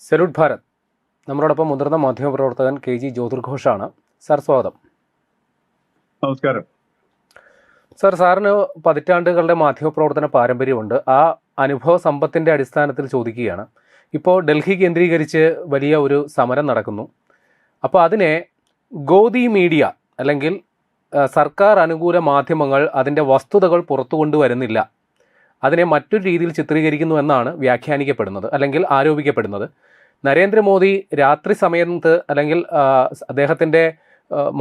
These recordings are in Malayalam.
സല്യൂട്ട് ഭാരത്. നമ്മളോടൊപ്പം മുതിർന്ന മാധ്യമപ്രവർത്തകൻ KG ജ്യോതിർഘോഷാണ്. സാർ, സ്വാഗതം. നമസ്കാരം. സാറിന് പതിറ്റാണ്ടുകളുടെ മാധ്യമപ്രവർത്തന പാരമ്പര്യമുണ്ട്. ആ അനുഭവ സമ്പത്തിൻ്റെ അടിസ്ഥാനത്തിൽ ചോദിക്കുകയാണ്. ഇപ്പോൾ ഡൽഹി കേന്ദ്രീകരിച്ച് വലിയ ഒരു സമരം നടക്കുന്നു. അപ്പോൾ അതിനെ ഗോദി മീഡിയ അല്ലെങ്കിൽ സർക്കാർ അനുകൂല മാധ്യമങ്ങൾ അതിൻ്റെ വസ്തുതകൾ പുറത്തു കൊണ്ടുവരുന്നില്ല, അതിനെ മറ്റൊരു രീതിയിൽ ചിത്രീകരിക്കുന്നു എന്നാണ് വ്യാഖ്യാനിക്കപ്പെടുന്നത് അല്ലെങ്കിൽ ആരോപിക്കപ്പെടുന്നത്. നരേന്ദ്രമോദി രാത്രി സമയത്ത് അല്ലെങ്കിൽ അദ്ദേഹത്തിൻ്റെ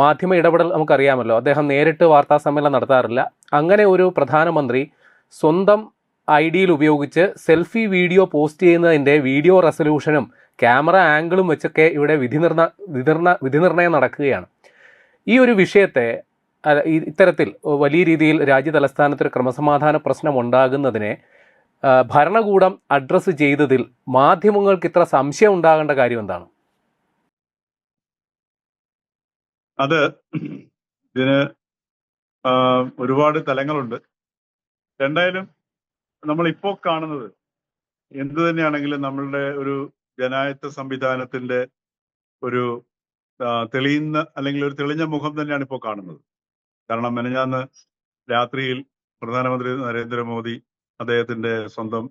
മാധ്യമ ഇടപെടൽ നമുക്കറിയാമല്ലോ, അദ്ദേഹം നേരിട്ട് വാർത്താ സമ്മേളനം നടത്താറില്ല. അങ്ങനെ ഒരു പ്രധാനമന്ത്രി സ്വന്തം ഐഡിയിൽ ഉപയോഗിച്ച് സെൽഫി വീഡിയോ പോസ്റ്റ് ചെയ്യുന്നതിൻ്റെ വീഡിയോ റെസൊല്യൂഷനും ക്യാമറ ആംഗിളും വെച്ചൊക്കെ ഇവിടെ വിധി നിർണയം നടക്കുകയാണ്. ഈ ഒരു വിഷയത്തെ ഇത്തരത്തിൽ വലിയ രീതിയിൽ രാജ്യതലസ്ഥാനത്തൊരു ക്രമസമാധാന പ്രശ്നം ഉണ്ടാകുന്നതിനെ ഭരണകൂടം അഡ്രസ്സ് ചെയ്തതിൽ മാധ്യമങ്ങൾക്ക് ഇത്ര സംശയം ഉണ്ടാകേണ്ട കാര്യം എന്താണ്? അത് ഇതിന് ഒരുപാട് തലങ്ങളുണ്ട്. എന്തായാലും നമ്മളിപ്പോൾ കാണുന്നത് എന്തു തന്നെയാണെങ്കിലും നമ്മളുടെ ഒരു ജനായത്ത സംവിധാനത്തിന്റെ ഒരു തെളിയുന്ന അല്ലെങ്കിൽ ഒരു തെളിഞ്ഞ മുഖം തന്നെയാണ് ഇപ്പോൾ കാണുന്നത്. കാരണം മെനഞ്ഞാന്ന് രാത്രിയിൽ പ്രധാനമന്ത്രി നരേന്ദ്രമോദി അദ്ദേഹത്തിന്റെ സ്വന്തം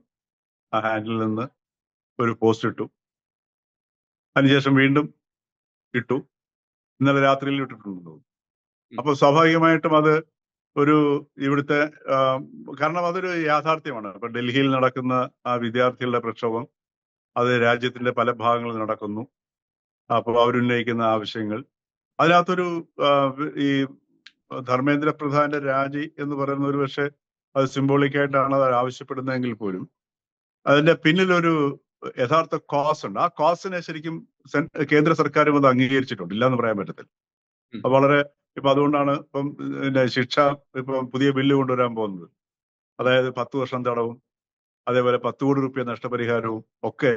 ഹാൻഡിൽ നിന്ന് ഒരു പോസ്റ്റ് ഇട്ടു. അതിനുശേഷം വീണ്ടും ഇട്ടു. ഇന്നലെ രാത്രിയിൽ ഇട്ടിട്ടുണ്ടോ? അപ്പൊ സ്വാഭാവികമായിട്ടും അത് ഒരു ഇവിടുത്തെ കാരണം അതൊരു യാഥാർത്ഥ്യമാണ്. ഇപ്പൊ ഡൽഹിയിൽ നടക്കുന്ന ആ വിദ്യാർത്ഥികളുടെ പ്രക്ഷോഭം അത് രാജ്യത്തിന്റെ പല ഭാഗങ്ങളിൽ നടക്കുന്നു. അപ്പോൾ അവരുന്നയിക്കുന്ന ആവശ്യങ്ങൾ അതിനകത്തൊരു ഈ ധർമ്മേന്ദ്ര പ്രധാന്റെ രാജി എന്ന് പറയുന്ന ഒരു പക്ഷേ അത് സിംബോളിക്കായിട്ടാണ് അത് ആവശ്യപ്പെടുന്നതെങ്കിൽ പോലും അതിന്റെ പിന്നിലൊരു യഥാർത്ഥ കോസ് ഉണ്ട്. ആ കോസിനെ ശരിക്കും കേന്ദ്ര സർക്കാരും അത് അംഗീകരിച്ചിട്ടുണ്ട്, ഇല്ലാന്ന് പറയാൻ പറ്റത്തില്ല. വളരെ ഇപ്പൊ അതുകൊണ്ടാണ് ഇപ്പം ശിക്ഷ ഇപ്പൊ പുതിയ ബില്ല് കൊണ്ടുവരാൻ പോകുന്നത്. അതായത് 10 വർഷം തടവും അതേപോലെ 10 കോടി രൂപ നഷ്ടപരിഹാരവും ഒക്കെ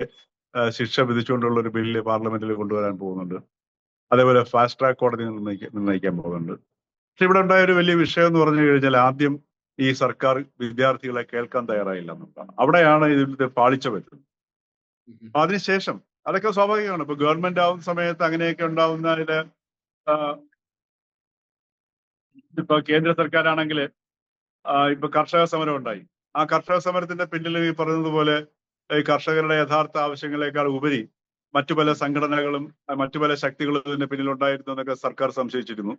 ശിക്ഷ വിധിച്ചുകൊണ്ടുള്ള ഒരു ബില്ല് പാർലമെന്റിൽ കൊണ്ടുവരാൻ പോകുന്നുണ്ട്. അതേപോലെ ഫാസ്റ്റ് ട്രാക്ക് കോടതി നിർണ്ണയിക്കാൻ പോകുന്നുണ്ട്. പക്ഷെ ഇവിടെ ഉണ്ടായ ഒരു വലിയ വിഷയം എന്ന് പറഞ്ഞു കഴിഞ്ഞാൽ ആദ്യം ഈ സർക്കാർ വിദ്യാർത്ഥികളെ കേൾക്കാൻ തയ്യാറായില്ല എന്നുള്ളതാണ്. അവിടെയാണ് ഇതിന്റെ പാളിച്ച വരുന്നത്. അതിനുശേഷം അതൊക്കെ സ്വാഭാവികമാണ്. ഇപ്പൊ ഗവൺമെന്റ് ആവുന്ന സമയത്ത് അങ്ങനെയൊക്കെ ഉണ്ടാവുന്നതില് ഇപ്പൊ കേന്ദ്ര സർക്കാരാണെങ്കിൽ ഇപ്പൊ കർഷക സമരം ഉണ്ടായി. ആ കർഷക സമരത്തിന്റെ പിന്നിലും ഈ പറഞ്ഞതുപോലെ ഈ കർഷകരുടെ യഥാർത്ഥ ആവശ്യങ്ങളെക്കാൾ ഉപരി മറ്റു പല സംഘടനകളും മറ്റു പല ശക്തികളും ഇതിന്റെ പിന്നിലുണ്ടായിരുന്നു എന്നൊക്കെ സർക്കാർ സംശയിച്ചിരുന്നു.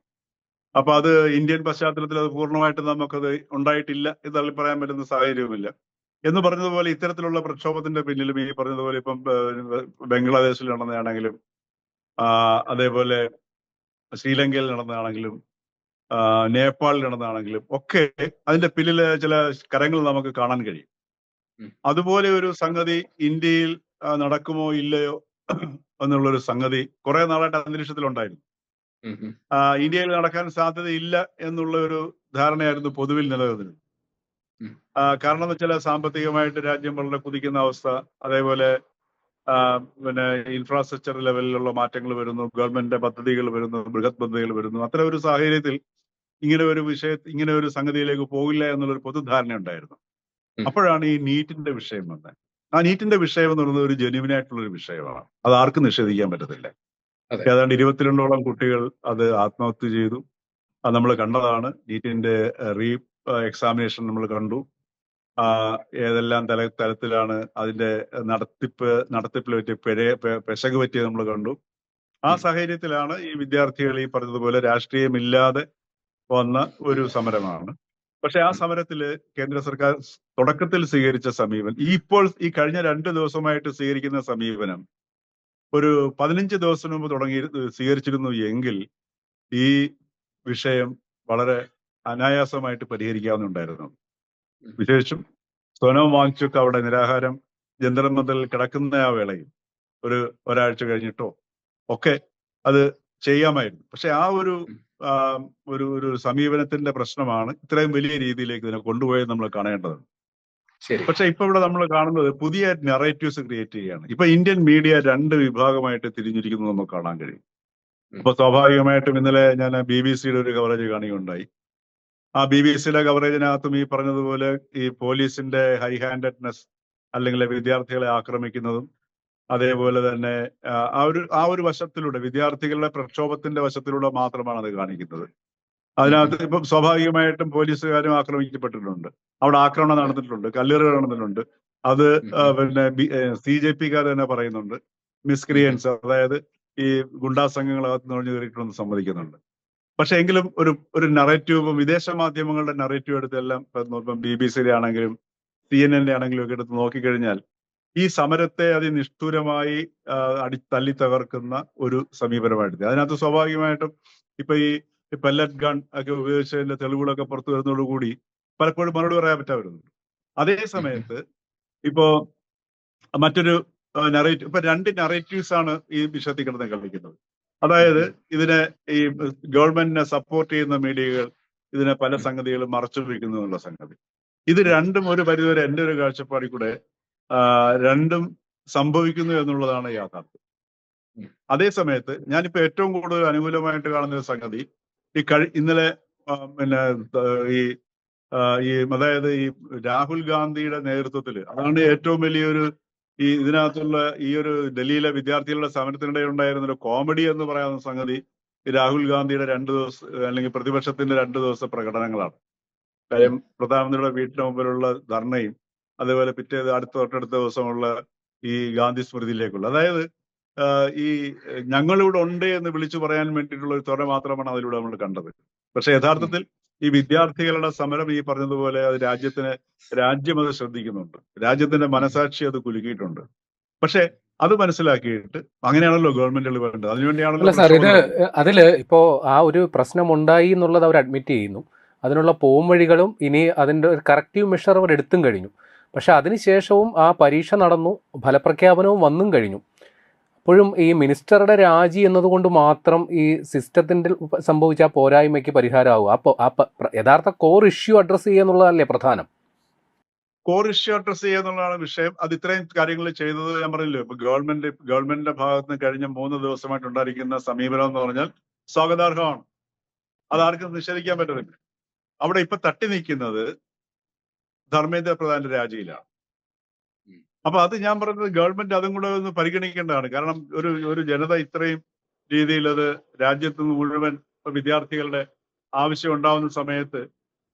അപ്പൊ അത് ഇന്ത്യൻ പശ്ചാത്തലത്തിൽ അത് പൂർണ്ണമായിട്ട് നമുക്കത് ഉണ്ടായിട്ടില്ല എന്ന് തള്ളി പറയാൻ പറ്റുന്ന സാഹചര്യവുമില്ല. എന്ന് പറഞ്ഞതുപോലെ ഇത്തരത്തിലുള്ള പ്രക്ഷോഭത്തിന്റെ പിന്നിലും ഈ പറഞ്ഞതുപോലെ ഇപ്പം ബംഗ്ലാദേശിൽ നടന്നതാണെങ്കിലും അതേപോലെ ശ്രീലങ്കയിൽ നടന്നതാണെങ്കിലും നേപ്പാളിൽ നടന്നതാണെങ്കിലും ഒക്കെ അതിന്റെ പിന്നിലെ ചില കരങ്ങൾ നമുക്ക് കാണാൻ കഴിയും. അതുപോലെ ഒരു സംഗതി ഇന്ത്യയിൽ നടക്കുമോ ഇല്ലയോ എന്നുള്ളൊരു സംഗതി കുറെ നാളായിട്ട് അന്തരീക്ഷത്തിലുണ്ടായിരുന്നു. ഇന്ത്യയിൽ നടക്കാൻ സാധ്യതയില്ല എന്നുള്ള ഒരു ധാരണയായിരുന്നു പൊതുവിൽ നിലനിന്നിരുന്നത്. കാരണം എന്ന് വെച്ചാൽ സാമ്പത്തികമായിട്ട് രാജ്യം വളരെ കുതിക്കുന്ന അവസ്ഥ, അതേപോലെ പിന്നെ ഇൻഫ്രാസ്ട്രക്ചർ ലെവലിലുള്ള മാറ്റങ്ങൾ വരുന്നു, ഗവൺമെന്റിന്റെ പദ്ധതികൾ വരുന്നു, ബൃഹത് പദ്ധതികൾ വരുന്നു. അത്തരം ഒരു സാഹചര്യത്തിൽ ഇങ്ങനെ ഒരു സംഗതിയിലേക്ക് പോകില്ല എന്നുള്ളൊരു പൊതുധാരണ ഉണ്ടായിരുന്നു. അപ്പോഴാണ് ഈ നീറ്റിന്റെ വിഷയം വന്നത്. ആ നീറ്റിന്റെ വിഷയം എന്ന് പറയുന്നത് ഒരു ജെന്യുവിൻ ആയിട്ടുള്ള ഒരു വിഷയമാണ്. അത് ആർക്കും നിഷേധിക്കാൻ പറ്റത്തില്ല. ഏതാണ്ട് 22ഓളം കുട്ടികൾ അത് ആത്മഹത്യ ചെയ്തു. അത് നമ്മൾ കണ്ടതാണ്. നീറ്റിന്റെ എക്സാമിനേഷൻ നമ്മൾ കണ്ടു. ഏതെല്ലാം തലത്തിലാണ് അതിന്റെ നടത്തിപ്പിൽ പറ്റിയ പെശക് പറ്റിയത് നമ്മൾ കണ്ടു. ആ സാഹചര്യത്തിലാണ് ഈ വിദ്യാർത്ഥികൾ ഈ പറഞ്ഞതുപോലെ രാഷ്ട്രീയമില്ലാതെ വന്ന ഒരു സമരമാണ്. പക്ഷെ ആ സമരത്തില് കേന്ദ്ര സർക്കാർ തുടക്കത്തിൽ സ്വീകരിച്ച സമീപനം ഈ കഴിഞ്ഞ 2 ദിവസമായിട്ട് സ്വീകരിക്കുന്ന സമീപനം ഒരു 15 ദിവസം മുമ്പ് സ്വീകരിച്ചിരുന്നു എങ്കിൽ ഈ വിഷയം വളരെ അനായാസമായിട്ട് പരിഹരിക്കാവുന്നുണ്ടായിരുന്നു. വിശേഷിച്ചും സോനം വാങ്ചുക്ക് അവിടെ നിരാഹാരം ജന്തർ മന്ദറിൽ കിടക്കുന്ന ആ വേളയിൽ ഒരാഴ്ച കഴിഞ്ഞിട്ടോ ഒക്കെ അത് ചെയ്യാമായിരുന്നു. പക്ഷെ ആ ഒരു സമീപനത്തിന്റെ പ്രശ്നമാണ് ഇത്രയും വലിയ രീതിയിലേക്ക് ഇതിനെ കൊണ്ടുപോയത് നമ്മൾ കാണേണ്ടത്. പക്ഷെ ഇപ്പൊ ഇവിടെ നമ്മൾ കാണുന്നത് പുതിയ നറേറ്റീവ്സ് ക്രിയേറ്റ് ചെയ്യുകയാണ്. ഇപ്പൊ ഇന്ത്യൻ മീഡിയ 2 വിഭാഗമായിട്ട് തിരിഞ്ഞിരിക്കുന്നു നമുക്ക് കാണാൻ കഴിയും. അപ്പൊ സ്വാഭാവികമായിട്ടും ഇന്നലെ ഞാൻ BBC-യുടെ ഒരു കവറേജ് കാണുകയുണ്ടായി. ആ BBC-യുടെ കവറേജിനകത്തും ഈ പറഞ്ഞതുപോലെ ഈ പോലീസിന്റെ ഹൈ ഹാൻഡഡ്നെസ് അല്ലെങ്കിൽ വിദ്യാർത്ഥികളെ ആക്രമിക്കുന്നതും അതേപോലെ തന്നെ ആ ഒരു വശത്തിലൂടെ വിദ്യാർത്ഥികളുടെ പ്രക്ഷോഭത്തിന്റെ വശത്തിലൂടെ മാത്രമാണ് അത് കാണിക്കുന്നത്. അതിനകത്ത് ഇപ്പം സ്വാഭാവികമായിട്ടും പോലീസുകാരും ആക്രമിക്കപ്പെട്ടിട്ടുണ്ട്, അവിടെ ആക്രമണം നടന്നിട്ടുണ്ട്, കല്ലേറുകൾ നടന്നിട്ടുണ്ട്. അത് പിന്നെ CJP-കാർ തന്നെ പറയുന്നുണ്ട്, മിസ്ക്രിയൻസ്, അതായത് ഈ ഗുണ്ടാ സംഘങ്ങളകത്ത് നുഴഞ്ഞു കയറിയിട്ടുണ്ടെന്ന് സമ്മതിക്കുന്നുണ്ട്. പക്ഷെ എങ്കിലും ഒരു നറേറ്റീവ്, വിദേശ മാധ്യമങ്ങളുടെ നറേറ്റീവ് എടുത്തെല്ലാം ഇപ്പം BBC-യുടെ ആണെങ്കിലും CNN-ന്റെ ആണെങ്കിലും ഒക്കെ എടുത്ത് നോക്കിക്കഴിഞ്ഞാൽ ഈ സമരത്തെ അതിനിഷ്ഠൂരമായി തല്ലി തകർക്കുന്ന ഒരു സമീപനമായിട്ട് അതിനകത്ത് സ്വാഭാവികമായിട്ടും ഇപ്പൊ ഈ പെല്ലറ്റ് ഗൺ ഒക്കെ ഉപയോഗിച്ചതിന്റെ തെളിവുകളൊക്കെ പുറത്തു വരുന്നതോടുകൂടി പലപ്പോഴും മറുപടി പറയാൻ പറ്റാറുണ്ട്. അതേ സമയത്ത് ഇപ്പോ മറ്റൊരു നറേറ്റീവ്, ഇപ്പൊ 2 നറേറ്റീവ്സ് ആണ് ഈ വിഷയത്തിൽ കിടന്ന് കളിക്കുന്നത്. അതായത് ഇതിനെ ഈ ഗവൺമെന്റിനെ സപ്പോർട്ട് ചെയ്യുന്ന മീഡിയകൾ ഇതിനെ പല സംഗതികളും മറച്ചു വയ്ക്കുന്നു എന്നുള്ള സംഗതി. ഇത് രണ്ടും ഒരു പരിധിവരെ എൻ്റെ ഒരു കാഴ്ചപ്പാടിൽ കൂടെ രണ്ടും സംഭവിക്കുന്നു എന്നുള്ളതാണ് യാഥാർത്ഥ്യം. അതേ സമയത്ത് ഞാനിപ്പോ ഏറ്റവും കൂടുതൽ അനുകൂലമായിട്ട് കാണുന്ന ഒരു സംഗതി ഇന്നലെ പിന്നെ അതായത് ഈ രാഹുൽ ഗാന്ധിയുടെ നേതൃത്വത്തിൽ, അതാണ് ഏറ്റവും വലിയൊരു ഇതിനകത്തുള്ള ഈ ഒരു ഡൽഹിയിലെ വിദ്യാർത്ഥികളുടെ സമരത്തിനിടെ ഉണ്ടായിരുന്ന ഒരു കോമഡി എന്ന് പറയാവുന്ന സംഗതി രാഹുൽ ഗാന്ധിയുടെ 2 ദിവസം അല്ലെങ്കിൽ പ്രതിപക്ഷത്തിന്റെ 2 ദിവസത്തെ പ്രകടനങ്ങളാണ്. കാര്യം പ്രധാനമന്ത്രിയുടെ വീട്ടിന് മുമ്പിലുള്ള ധർണയും അതേപോലെ തൊട്ടടുത്ത ദിവസമുള്ള ഈ ഗാന്ധി സ്മൃതിയിലേക്കുള്ള, അതായത് ഈ ഞങ്ങളിവിടെ ഉണ്ട് എന്ന് വിളിച്ചു പറയാൻ വേണ്ടിയിട്ടുള്ള ഒരു തുറ മാത്രമാണ് അതിലൂടെ നമ്മൾ കണ്ടത്. പക്ഷെ യഥാർത്ഥത്തിൽ ഈ വിദ്യാർത്ഥികളുടെ സമരം ഈ പറഞ്ഞതുപോലെ അത് രാജ്യം അത് ശ്രദ്ധിക്കുന്നുണ്ട്, രാജ്യത്തിന്റെ മനസാക്ഷി അത് കുലുക്കിയിട്ടുണ്ട്. പക്ഷെ അത് മനസ്സിലാക്കിയിട്ട് അങ്ങനെയാണല്ലോ ഗവൺമെന്റുകൾ വേണ്ടത്, അതിനുവേണ്ടിയാണല്ലോ. സാർ, അതില് ഇപ്പോ ആ ഒരു പ്രശ്നം ഉണ്ടായി എന്നുള്ളത് അവർ അഡ്മിറ്റ് ചെയ്യുന്നു, അതിനുള്ള പോംവഴികളും ഇനി അതിൻ്റെ ഒരു കറക്റ്റീവ് മെഷർ അവർ എടുത്തും കഴിഞ്ഞു. പക്ഷെ അതിനുശേഷവും ആ പരീക്ഷ നടന്നു, ഫലപ്രഖ്യാപനവും വന്നും കഴിഞ്ഞു. അപ്പോഴും ഈ മിനിസ്റ്ററുടെ രാജി എന്നതുകൊണ്ട് മാത്രം ഈ സിസ്റ്റത്തിൻ്റെ സംഭവിച്ച പോരായ്മയ്ക്ക് പരിഹാരമാകും? അപ്പോൾ യഥാർത്ഥ കോർ ഇഷ്യൂ അഡ്രസ്സ് ചെയ്യുക എന്നുള്ളതല്ലേ പ്രധാനം? കോർ ഇഷ്യൂ അഡ്രസ് ചെയ്യുക എന്നുള്ളതാണ് വിഷയം. അത് ഇത്രയും കാര്യങ്ങൾ ചെയ്തത് ഞാൻ പറഞ്ഞില്ലോ, ഇപ്പൊ ഗവൺമെന്റിന്റെ ഭാഗത്ത് നിന്ന് കഴിഞ്ഞ 3 ദിവസമായിട്ട് ഉണ്ടായിരിക്കുന്ന സമീപനം എന്ന് പറഞ്ഞാൽ സ്വാഗതാർഹമാണ്. അതാർക്കും നിഷേധിക്കാൻ പറ്റുന്നില്ല. അവിടെ ഇപ്പൊ തട്ടി നിൽക്കുന്നത് ധർമ്മേന്ദ്ര പ്രധാന്റെ രാജിയിലാണ്. അപ്പൊ അത് ഞാൻ പറഞ്ഞത് ഗവൺമെന്റ് അതും കൂടെ ഒന്ന് പരിഗണിക്കേണ്ടതാണ്. കാരണം ഒരു ജനത ഇത്രയും രീതിയിൽ അത് രാജ്യത്ത് നിന്ന് മുഴുവൻ വിദ്യാർത്ഥികളുടെ ആവശ്യം ഉണ്ടാവുന്ന സമയത്ത്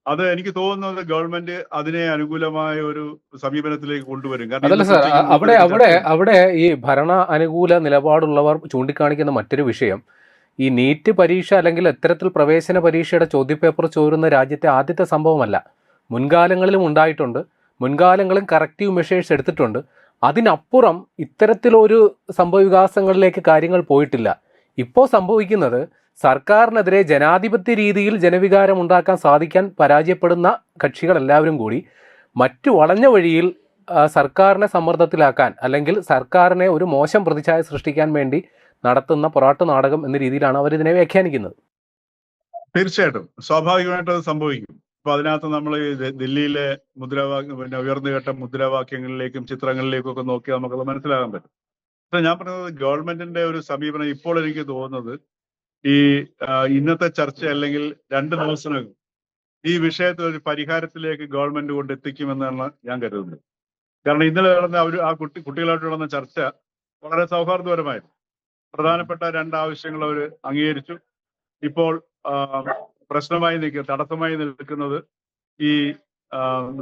അത് എനിക്ക് തോന്നുന്നത് ഗവൺമെന്റ് അതിനെ അനുകൂലമായ ഒരു സമീപനത്തിലേക്ക് കൊണ്ടുവരും. അതല്ല സാർ, അവിടെ ഈ ഭരണ അനുകൂല നിലപാടുള്ളവർ ചൂണ്ടിക്കാണിക്കുന്ന മറ്റൊരു വിഷയം, ഈ നീറ്റ് പരീക്ഷ അല്ലെങ്കിൽ ഇത്തരത്തിൽ പ്രവേശന പരീക്ഷയുടെ ചോദ്യപേപ്പർ ചോരുന്ന രാജ്യത്തെ ആദ്യത്തെ സംഭവമല്ല. മുൻകാലങ്ങളിലും ഉണ്ടായിട്ടുണ്ട്, മുൻകാലങ്ങളും കറക്റ്റീവ് മെഷേഴ്സ് എടുത്തിട്ടുണ്ട്. അതിനപ്പുറം ഇത്തരത്തിലൊരു സംഭവവികാസങ്ങളിലേക്ക് കാര്യങ്ങൾ പോയിട്ടില്ല. ഇപ്പോൾ സംഭവിക്കുന്നത് സർക്കാരിനെതിരെ ജനാധിപത്യ രീതിയിൽ ജനവികാരം ഉണ്ടാക്കാൻ സാധിക്കാൻ പരാജയപ്പെടുന്ന കക്ഷികളെല്ലാവരും കൂടി മറ്റു വളഞ്ഞ വഴിയിൽ സർക്കാരിനെ സമ്മർദ്ദത്തിലാക്കാൻ അല്ലെങ്കിൽ സർക്കാരിനെ ഒരു മോശം പ്രതിച്ഛായ സൃഷ്ടിക്കാൻ വേണ്ടി നടത്തുന്ന പൊറാട്ട് നാടകം എന്ന രീതിയിലാണ് അവരിതിനെ വ്യാഖ്യാനിക്കുന്നത്. തീർച്ചയായിട്ടും സ്വാഭാവികമായിട്ടും അത് സംഭവിക്കും. അപ്പൊ അതിനകത്ത് നമ്മൾ ദില്ലിയിലെ ഉയർന്നു കേട്ട മുദ്രാവാക്യങ്ങളിലേക്കും ചിത്രങ്ങളിലേക്കും ഒക്കെ നോക്കി നമുക്കത് മനസ്സിലാകാൻ പറ്റും. പക്ഷെ ഞാൻ പറഞ്ഞത് ഗവൺമെന്റിന്റെ ഒരു സമീപനം ഇപ്പോൾ എനിക്ക് തോന്നുന്നത് ഇന്നത്തെ ചർച്ച അല്ലെങ്കിൽ 2 ദിവസത്തിനകം ഈ വിഷയത്തിൽ ഒരു പരിഹാരത്തിലേക്ക് ഗവൺമെന്റ് കൊണ്ടെത്തിക്കുമെന്നാണ് ഞാൻ കരുതുന്നത്. കാരണം ഇന്നലെ നടന്ന കുട്ടികളായിട്ട് നടന്ന ചർച്ച വളരെ സൗഹാർദ്ദപരമായിരുന്നു. പ്രധാനപ്പെട്ട 2 ആവശ്യങ്ങൾ അവർ അംഗീകരിച്ചു. ഇപ്പോൾ തടസ്സമായി നിൽക്കുന്നത് ഈ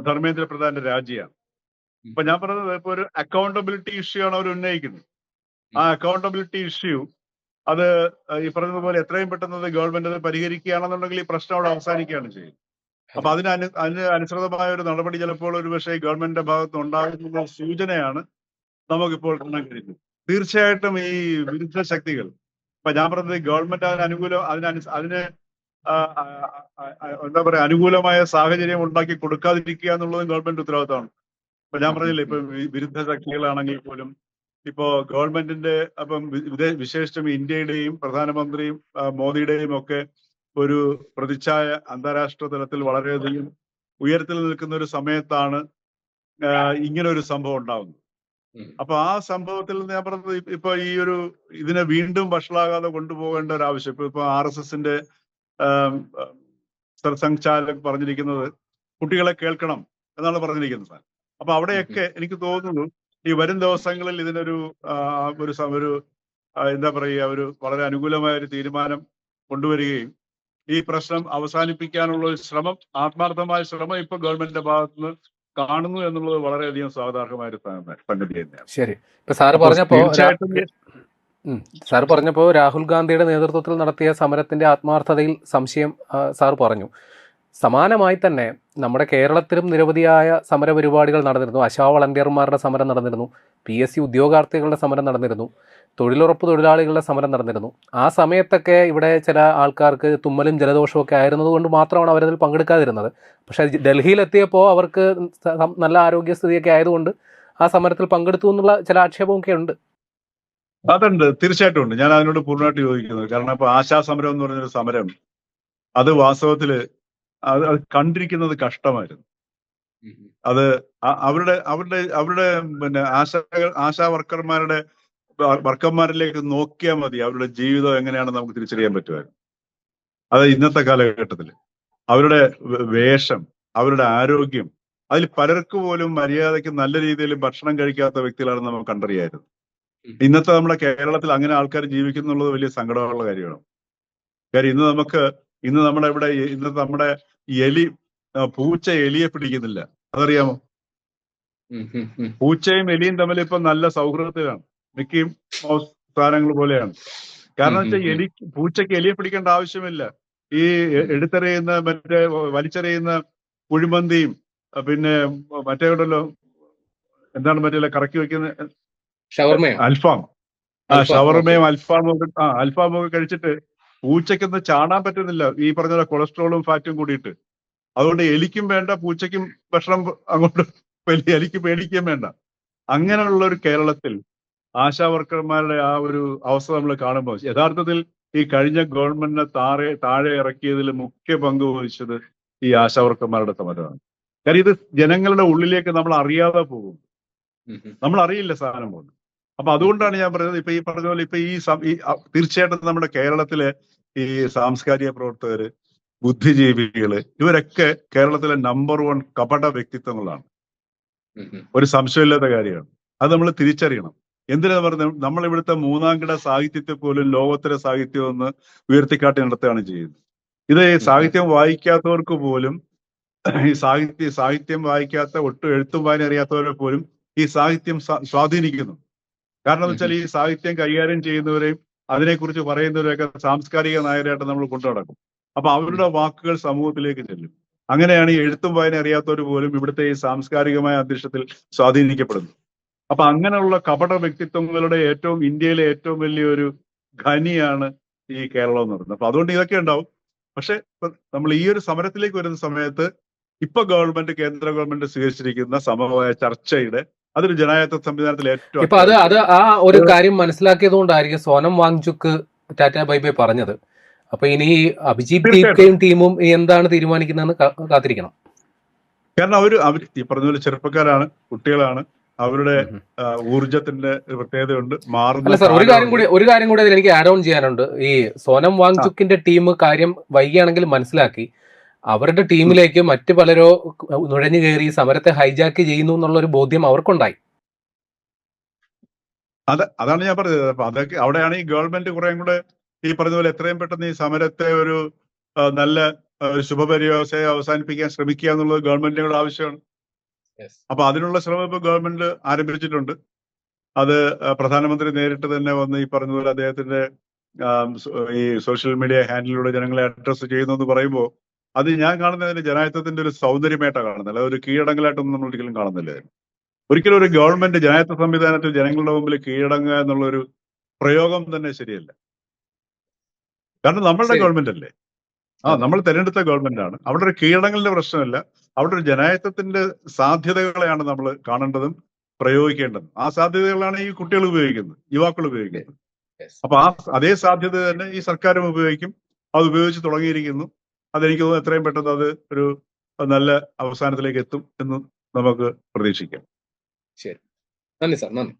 ധർമ്മേന്ദ്ര പ്രധാന്റെ രാജിയാണ്. അപ്പൊ ഞാൻ പറഞ്ഞത് ഇപ്പൊ ഒരു അക്കൗണ്ടബിലിറ്റി ഇഷ്യൂ ആണ് അവർ ഉന്നയിക്കുന്നത്. ആ അക്കൗണ്ടബിലിറ്റി ഇഷ്യൂ അത് ഈ പറഞ്ഞതുപോലെ എത്രയും പെട്ടെന്ന് ഗവൺമെന്റ് അത് പരിഹരിക്കുകയാണെന്നുണ്ടെങ്കിൽ ഈ പ്രശ്നം അവിടെ അവസാനിക്കുകയാണ് ചെയ്യുന്നത്. അപ്പൊ അതിന് അനുസൃതമായ ഒരു നടപടി ചിലപ്പോൾ ഒരു പക്ഷേ ഗവൺമെന്റിന്റെ ഭാഗത്ത് ഉണ്ടാകുന്ന സൂചനയാണ് നമുക്കിപ്പോൾ കാണാൻ കഴിയുന്നത്. തീർച്ചയായിട്ടും ഈ വിരുദ്ധ ശക്തികൾ, ഇപ്പൊ ഞാൻ പറഞ്ഞത് ഗവൺമെന്റ് അതിന് എന്താ പറയാ അനുകൂലമായ സാഹചര്യം ഉണ്ടാക്കി കൊടുക്കാതിരിക്കുക എന്നുള്ളതും ഗവൺമെന്റ് ഉത്തരവാദിത്തമാണ്. ഇപ്പൊ ഞാൻ പറഞ്ഞില്ലേ, ഇപ്പൊ വിരുദ്ധ ശക്തികളാണെങ്കിൽ പോലും ഇപ്പോ ഗവൺമെന്റിന്റെ വിശേഷിച്ചും ഇന്ത്യയുടെയും പ്രധാനമന്ത്രിയും മോദിയുടെയും ഒക്കെ ഒരു പ്രതിച്ഛായ അന്താരാഷ്ട്ര തലത്തിൽ വളരെയധികം ഉയരത്തിൽ നിൽക്കുന്ന ഒരു സമയത്താണ് ഇങ്ങനെ ഒരു സംഭവം ഉണ്ടാകുന്നത്. അപ്പൊ ആ സംഭവത്തിൽ ഞാൻ പറഞ്ഞത് ഇപ്പൊ ഇതിനെ വീണ്ടും വഷളാകാതെ കൊണ്ടുപോകേണ്ട ഒരു ആവശ്യം ഇപ്പൊ RSSന്റെ സർസംഘചാലക് പറഞ്ഞിരിക്കുന്നത് കുട്ടികളെ കേൾക്കണം എന്നാണ് പറഞ്ഞിരിക്കുന്നത്. അപ്പൊ അവിടെയൊക്കെ എനിക്ക് തോന്നുന്നു ഈ വരും ദിവസങ്ങളിൽ ഇതിനൊരു ഒരു എന്താ പറയുക, ഒരു വളരെ അനുകൂലമായ ഒരു തീരുമാനം കൊണ്ടുവരികയും ഈ പ്രശ്നം അവസാനിപ്പിക്കാനുള്ള ഒരു ശ്രമം, ആത്മാർത്ഥമായ ശ്രമം ഇപ്പൊ ഗവൺമെന്റിന്റെ ഭാഗത്തുനിന്ന് കാണുന്നു എന്നുള്ളത് വളരെയധികം സ്വാഗതാർഹമായ ഒരു സംഗതി തന്നെയാണ്. ശരി. ഇപ്പൊ സാറ് അപ്പോൾ പറഞ്ഞപ്പോ തീർച്ചയായിട്ടും സാർ പറഞ്ഞപ്പോൾ രാഹുൽ ഗാന്ധിയുടെ നേതൃത്വത്തിൽ നടത്തിയ സമരത്തിന്റെ ആത്മാർത്ഥതയിൽ സംശയം സാർ പറഞ്ഞു. സമാനമായി തന്നെ നമ്മുടെ കേരളത്തിലും നിരവധിയായ സമര പരിപാടികൾ നടന്നിരുന്നു. ആശാ വളണ്ടിയർമാരുടെ സമരം നടന്നിരുന്നു, PSC ഉദ്യോഗാർത്ഥികളുടെ സമരം നടന്നിരുന്നു, തൊഴിലുറപ്പ് തൊഴിലാളികളുടെ സമരം നടന്നിരുന്നു. ആ സമയത്തൊക്കെ ഇവിടെ ചില ആൾക്കാർക്ക് തുമ്മലും ജലദോഷവും ഒക്കെ ആയിരുന്നത് കൊണ്ട് മാത്രമാണ് അവരതിൽ പങ്കെടുക്കാതിരുന്നത്. പക്ഷേ ഡൽഹിയിലെത്തിയപ്പോൾ അവർക്ക് നല്ല ആരോഗ്യസ്ഥിതിയൊക്കെ ആയതുകൊണ്ട് ആ സമരത്തിൽ പങ്കെടുത്തു എന്നുള്ള ചില ആക്ഷേപമൊക്കെ ഉണ്ട്. അതുണ്ട്, തീർച്ചയായിട്ടും ഉണ്ട്. ഞാൻ അതിനോട് പൂർണ്ണമായിട്ട് യോജിക്കുന്നത്. കാരണം ഇപ്പൊ ആശാ സമരം എന്ന് പറഞ്ഞൊരു സമരം, അത് വാസ്തവത്തില് അത് കണ്ടിരിക്കുന്നത് കഷ്ടമായിരുന്നു. അത് അവരുടെ അവരുടെ അവരുടെ പിന്നെ ആശാ വർക്കർമാരിലേക്ക് നോക്കിയാൽ മതി അവരുടെ ജീവിതം എങ്ങനെയാണെന്ന് നമുക്ക് തിരിച്ചറിയാൻ പറ്റുമായിരുന്നു. അത് ഇന്നത്തെ കാലഘട്ടത്തിൽ അവരുടെ വേഷം, അവരുടെ ആരോഗ്യം, അതിൽ പലർക്ക് പോലും മര്യാദയ്ക്ക് നല്ല രീതിയിൽ ഭക്ഷണം കഴിക്കാത്ത വ്യക്തികളാണെന്ന് നമുക്ക് കണ്ടറിയായിരുന്നു. ഇന്നത്തെ നമ്മുടെ കേരളത്തിൽ അങ്ങനെ ആൾക്കാർ ജീവിക്കുന്നുള്ളത് വലിയ സങ്കടമുള്ള കാര്യമാണ്. കാര്യം ഇന്നത്തെ നമ്മുടെ പൂച്ച എലിയെ പിടിക്കുന്നില്ല, അതറിയാമോ? പൂച്ചയും എലിയും തമ്മിൽ ഇപ്പൊ നല്ല സൗഹൃദത്തിലാണ്, മിക്കയും സാധനങ്ങൾ പോലെയാണ്. കാരണം വെച്ചാൽ പൂച്ചയ്ക്ക് എലിയെ പിടിക്കേണ്ട ആവശ്യമില്ല. ഈ എടുത്തെറിയുന്ന വലിച്ചെറിയുന്ന കുഴിമന്തിയും പിന്നെ മറ്റേ ഉണ്ടല്ലോ, എന്താണ് മറ്റേ കറക്കി വെക്കുന്ന അൽഫാം, ഷവർമയും അൽഫാമും ഒക്കെ കഴിച്ചിട്ട് പൂച്ചയ്ക്കൊന്നും ചാടാൻ പറ്റുന്നില്ല, ഈ പറഞ്ഞ കൊളസ്ട്രോളും ഫാറ്റും കൂടിയിട്ട്. അതുകൊണ്ട് എലിക്കും വേണ്ട, പൂച്ചയ്ക്കും ഭക്ഷണം അങ്ങോട്ട് എലിക്ക് പേടിക്കുകയും വേണ്ട. അങ്ങനെയുള്ള ഒരു കേരളത്തിൽ ആശാ വർക്കർമാരുടെ ആ ഒരു അവസ്ഥ നമ്മൾ കാണുമ്പോൾ യഥാർത്ഥത്തിൽ ഈ കഴിഞ്ഞ ഗവൺമെന്റിനെ താഴെ ഇറക്കിയതിൽ മുഖ്യ പങ്ക് വഹിച്ചത് ഈ ആശാ വർക്കർമാരുടെ സമരമാണ്. കാര്യം ഇത് ജനങ്ങളുടെ ഉള്ളിലേക്ക് നമ്മൾ അറിയാതെ പോകും, നമ്മൾ അറിയില്ല സാധനം പോകുന്നു. അപ്പൊ അതുകൊണ്ടാണ് ഞാൻ പറയുന്നത്, ഇപ്പൊ ഈ പറഞ്ഞ പോലെ ഇപ്പൊ തീർച്ചയായിട്ടും നമ്മുടെ കേരളത്തിലെ ഈ സാംസ്കാരിക പ്രവർത്തകര്, ബുദ്ധിജീവികള്, ഇവരൊക്കെ കേരളത്തിലെ നമ്പർ 1 കപട വ്യക്തിത്വങ്ങളാണ്. ഒരു സംശയമില്ലാത്ത കാര്യമാണ്. അത് നമ്മൾ തിരിച്ചറിയണം. എന്തിനാ പറഞ്ഞത്, നമ്മൾ ഇവിടുത്തെ മൂന്നാംകിട സാഹിത്യത്തെ പോലും ലോകോത്തര സാഹിത്യം ഒന്ന് ഉയർത്തിക്കാട്ടി നടത്തുകയാണ് ചെയ്യുന്നത്. ഇത് സാഹിത്യം വായിക്കാത്തവർക്ക് പോലും, ഈ സാഹിത്യം വായിക്കാത്ത, ഒട്ടും എഴുത്തും വായന അറിയാത്തവരെ പോലും ഈ സാഹിത്യം സ്വാധീനിക്കുന്നു. കാരണം എന്ന് വെച്ചാൽ ഈ സാഹിത്യം കൈകാര്യം ചെയ്യുന്നവരെയും അതിനെക്കുറിച്ച് പറയുന്നവരെയൊക്കെ സാംസ്കാരിക നായകരായിട്ട് നമ്മൾ കൊണ്ടു നടക്കും. അപ്പൊ അവരുടെ വാക്കുകൾ സമൂഹത്തിലേക്ക് ചെല്ലും. അങ്ങനെയാണ് ഈ എഴുത്തും വായന അറിയാത്തവർ പോലും ഇവിടുത്തെ ഈ സാംസ്കാരികമായ അന്തരീക്ഷത്തിൽ സ്വാധീനിക്കപ്പെടുന്നത്. അപ്പൊ അങ്ങനെയുള്ള കപട വ്യക്തിത്വങ്ങളുടെ ഇന്ത്യയിലെ ഏറ്റവും വലിയൊരു ഖനിയാണ് ഈ കേരളം എന്ന് പറയുന്നത്. അപ്പൊ അതുകൊണ്ട് ഇതൊക്കെ ഉണ്ടാവും. പക്ഷെ നമ്മൾ ഈ ഒരു സമരത്തിലേക്ക് വരുന്ന സമയത്ത് ഇപ്പൊ കേന്ദ്ര ഗവൺമെന്റ് സ്വീകരിച്ചിരിക്കുന്ന സമവായ ചർച്ചയുടെ അതൊരു ജനായത്ത സംവിധാനത്തിൽ ഏറ്റവും ഇപ്പൊ അത് ആ ഒരു കാര്യം മനസ്സിലാക്കിയത് കൊണ്ടായിരിക്കും സോനം വാങ്ചുക്ക് ടാറ്റ ബൈ ബൈ പറഞ്ഞത്. അപ്പൊ ഇനി അഭിജിത് ദീപ്കയും ടീമും എന്താണ് തീരുമാനിക്കുന്നതെന്ന് കാത്തിരിക്കണം. കാരണം അവർ ഈ പറഞ്ഞ പോലെ ചെറുപ്പക്കാരാണ്, കുട്ടികളാണ്, അവരുടെ ഊർജത്തിന്റെ പ്രത്യേകതയുണ്ട്. അല്ല സാർ, ഒരു കാര്യം കൂടി അതിൽ എനിക്ക് ആഡ് ഓൺ ചെയ്യാനുണ്ട്. ഈ സോനം വാങ്ചുക്കിന്റെ ടീം കാര്യം വൈകിയാണെങ്കിൽ മനസ്സിലാക്കി അവരുടെ ടീമിലേക്ക് മറ്റു പലരോ നുഴഞ്ഞു കയറി സമരത്തെ ഹൈജാക്ക് ചെയ്യുന്നു എന്നുള്ള ഒരു ബോധ്യം അവർക്കുണ്ടായി. അതാണ് ഞാൻ പറഞ്ഞത്. അപ്പൊ അതൊക്കെ അവിടെയാണ് ഈ ഗവൺമെന്റ് കുറേയും കൂടെ ഈ പറഞ്ഞ പോലെ എത്രയും പെട്ടെന്ന് ഈ സമരത്തെ ഒരു നല്ല ശുഭപര്യാവസ്ഥയെ അവസാനിപ്പിക്കാൻ ശ്രമിക്കുക എന്നുള്ളത് ഗവൺമെന്റിനോട് ആവശ്യമാണ്. അപ്പൊ അതിനുള്ള ശ്രമം ഇപ്പൊ ഗവൺമെന്റ് ആരംഭിച്ചിട്ടുണ്ട്. അത് പ്രധാനമന്ത്രി നേരിട്ട് തന്നെ വന്ന് ഈ പറഞ്ഞതുപോലെ അദ്ദേഹത്തിന്റെ ഈ സോഷ്യൽ മീഡിയ ഹാൻഡിലൂടെ ജനങ്ങളെ അഡ്രസ് ചെയ്യുന്നു എന്ന് പറയുമ്പോൾ അത് ഞാൻ കാണുന്നതിന് ജനായത്വത്തിന്റെ ഒരു സൗന്ദര്യമായിട്ടാണ് കാണുന്നത്. ഒരു കീഴടങ്ങലായിട്ടൊന്നും നമ്മൾ ഒരിക്കലും കാണുന്നില്ല. ഒരിക്കലും ഒരു ഗവൺമെന്റ് ജനായത്വ സംവിധാനത്തിൽ ജനങ്ങളുടെ മുമ്പിൽ കീഴടങ്ങുക എന്നുള്ളൊരു പ്രയോഗം തന്നെ ശരിയല്ല. കാരണം നമ്മളുടെ ഗവൺമെന്റ് അല്ലേ, നമ്മൾ തെരഞ്ഞെടുത്ത ഗവൺമെന്റ് ആണ്. അവിടെ ഒരു കീഴടങ്ങലിന്റെ പ്രശ്നമില്ല, അവിടെ ഒരു ജനായത്വത്തിന്റെ സാധ്യതകളെയാണ് നമ്മൾ കാണേണ്ടതും പ്രയോഗിക്കേണ്ടതും. ആ സാധ്യതകളാണ് ഈ കുട്ടികൾ ഉപയോഗിക്കുന്നത്, യുവാക്കൾ ഉപയോഗിക്കുന്നത്. അപ്പൊ അതേ സാധ്യത തന്നെ ഈ സർക്കാരും ഉപയോഗിക്കും. അത് ഉപയോഗിച്ച് തുടങ്ങിയിരിക്കുന്നു. അതെനിക്ക് തോന്നുന്നു എത്രയും പെട്ടെന്ന് അത് ഒരു നല്ല അവസാനത്തിലേക്ക് എത്തും എന്ന് നമുക്ക് പ്രതീക്ഷിക്കാം. ശരി, നന്ദി സാർ, നന്ദി.